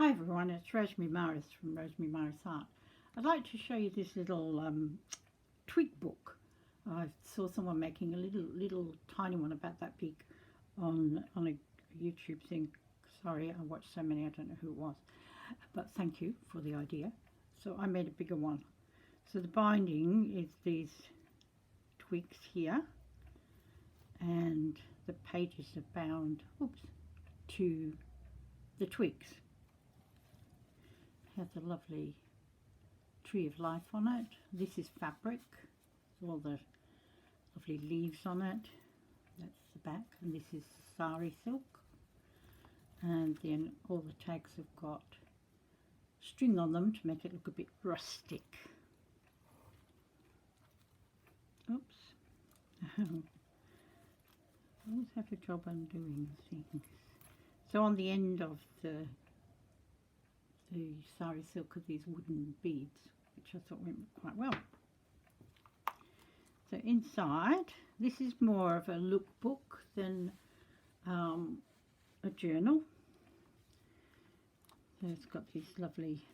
Hi everyone, it's Rosemary Morris from Rosemary Morris Art. I'd like to show you this little twig book. I saw someone making a little tiny one about that big on a YouTube thing. Sorry, I watched so many, I don't know who it was, but thank you for the idea. So I made a bigger one. So the binding is these twigs here, and the pages are bound to the twigs. It has a lovely tree of life on it. This is fabric, all the lovely leaves on it. That's the back, and this is sari silk, and then all the tags have got string on them to make it look a bit rustic. Oops. I always have a job undoing things. So on the end of the sari silk are these wooden beads, which I thought went quite well. So inside, this is more of a lookbook than a journal. So it's got these lovely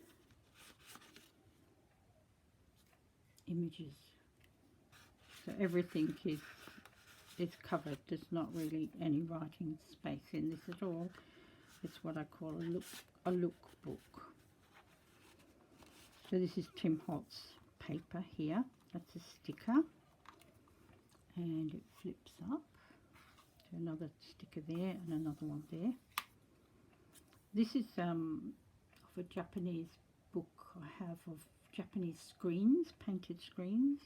images. So everything is covered. There's not really any writing space in this at all. It's what I call a lookbook. So this is Tim Holtz paper here. That's a sticker, and it flips up to another sticker there and another one there. This is of a Japanese book I have of Japanese screens, painted screens.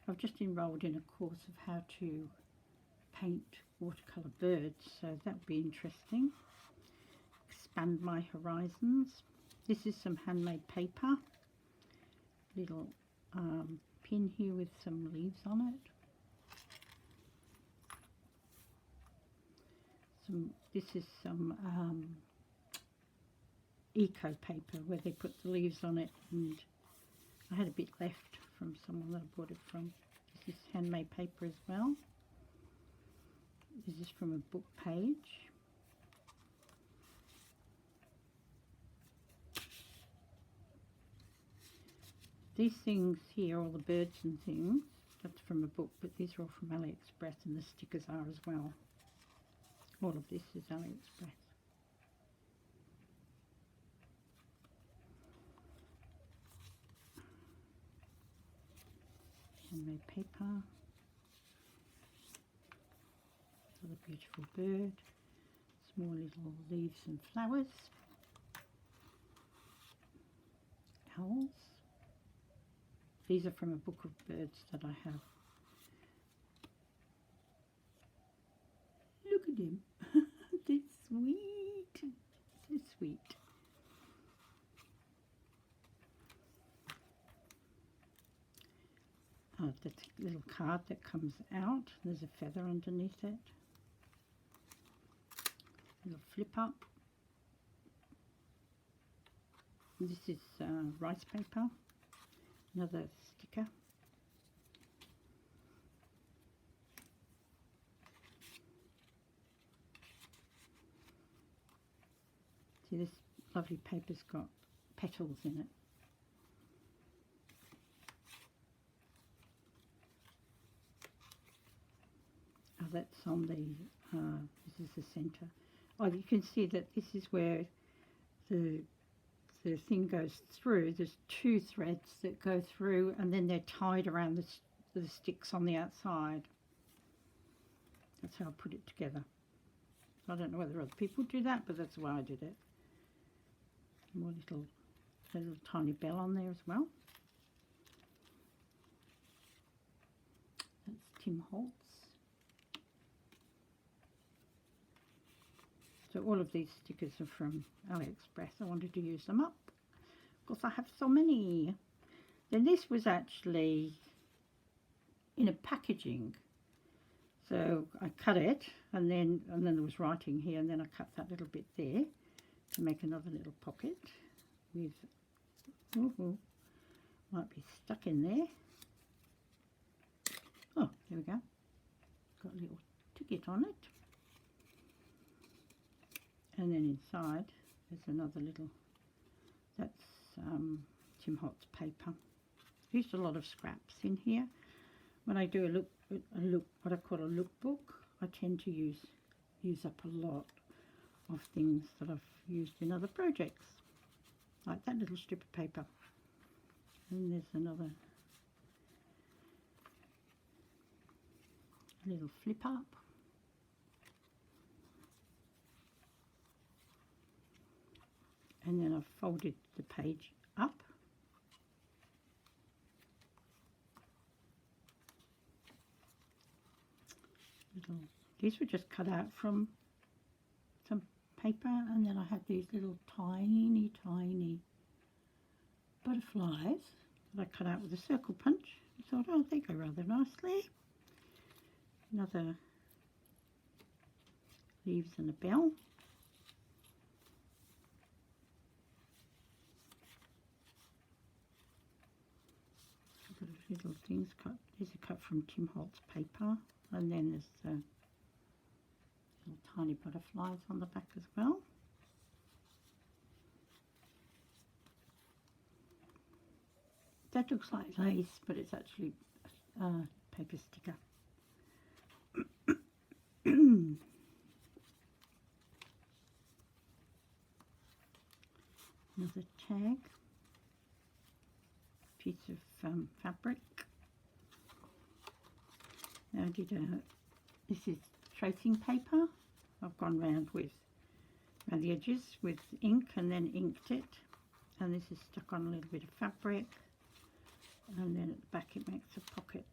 I've just enrolled in a course of how to paint watercolour birds, so that would be interesting. Expand my horizons. This is some handmade paper. Little pin here with some leaves on it. This is some eco paper where they put the leaves on it, and I had a bit left from someone that I bought it from. This is handmade paper as well. This is from a book page. These things here, all the birds and things, that's from a book, but these are all from AliExpress, and the stickers are as well. All of this is AliExpress. Handmade paper. Another beautiful bird. Small little leaves and flowers. Owls. These are from a book of birds that I have. Look at him. They're sweet. So sweet. Oh, that's a little card that comes out. There's a feather underneath it. Little flip up. This is rice paper. Another sticker. See, this lovely paper's got petals in it. Oh, that's on the, this is the centre. Oh, you can see that this is where the thing goes through. There's two threads that go through, and then they're tied around the sticks on the outside. That's how I put it together. I don't know whether other people do that, but that's the way I did it. More little tiny bell on there as well. That's Tim Holtz. So all of these stickers are from AliExpress. I wanted to use them up because I have so many. Then this was actually in a packaging. So I cut it, and then there was writing here, and then I cut that little bit there to make another little pocket with, might be stuck in there. Oh, there we go. Got a little on it. And then inside there's another little, that's Tim Holtz paper. I used a lot of scraps in here. When I do what I call a lookbook, I tend to use up a lot of things that I've used in other projects, like that little strip of paper. And there's another little flip up. And then I've folded the page up. These were just cut out from some paper, and then I had these little tiny butterflies that I cut out with a circle punch. I thought, oh, they go rather nicely. Another leaves and a bell. Little things cut. These are cut from Tim Holtz paper, and then there's the little tiny butterflies on the back as well. That looks like lace, but it's actually a paper sticker. Another tag. Piece of fabric. Now I did this is tracing paper. I've gone round the edges with ink and then inked it, and this is stuck on a little bit of fabric, and then at the back it makes a pocket.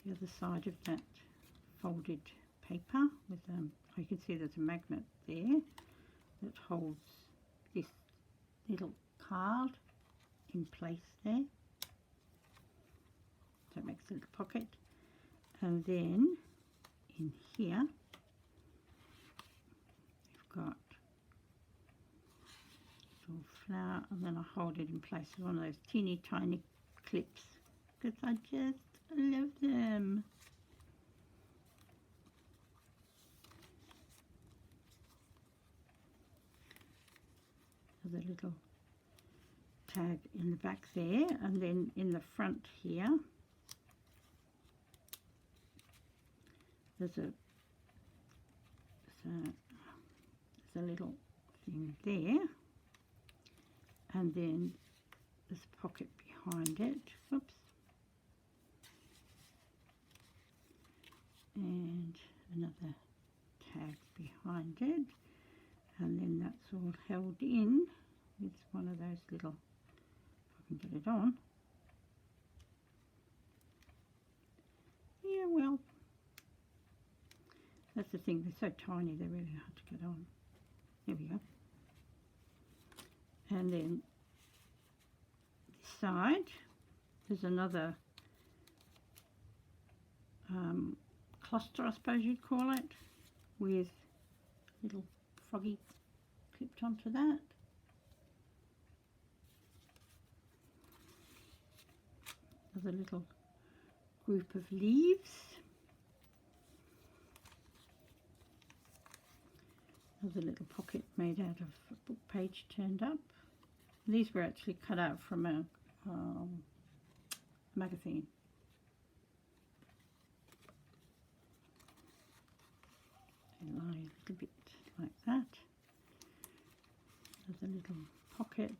The other side of that folded paper with you can see there's a magnet there that holds this little card in place there, so it makes a little pocket. And then in here we've got a little flower, and then I hold it in place with one of those teeny tiny clips because I just love them. The little tag in the back there, and then in the front here there's a little thing there, and then there's a pocket behind it. Oops. And another tag behind it, and then that's all held in with one of those little, if I can get it on. Yeah, well, that's the thing, they're so tiny, they're really hard to get on. There we go. And then this side, there's another cluster, I suppose you'd call it, with little froggy clipped onto that. Another little group of leaves. Another little pocket made out of a book page turned up. These were actually cut out from a magazine. They lie a little bit like that. There's a little pocket.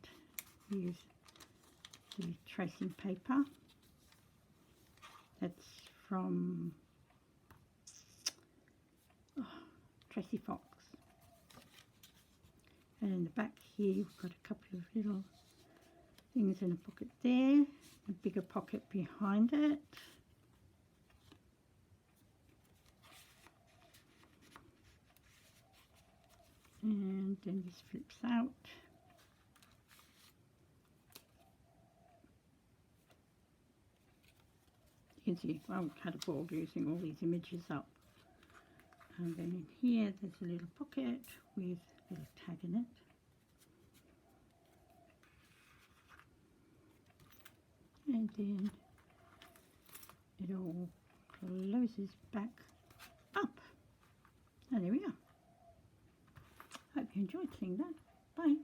Use the tracing paper. That's from Tracy Fox. And in the back here we've got a couple of little things in a pocket there, a bigger pocket behind it. And then this flips out. You can see I had a ball using all these images up. And then in here there's a little pocket with a little tag in it. And then it all closes back up. And there we are. Hope you enjoyed seeing that. Bye.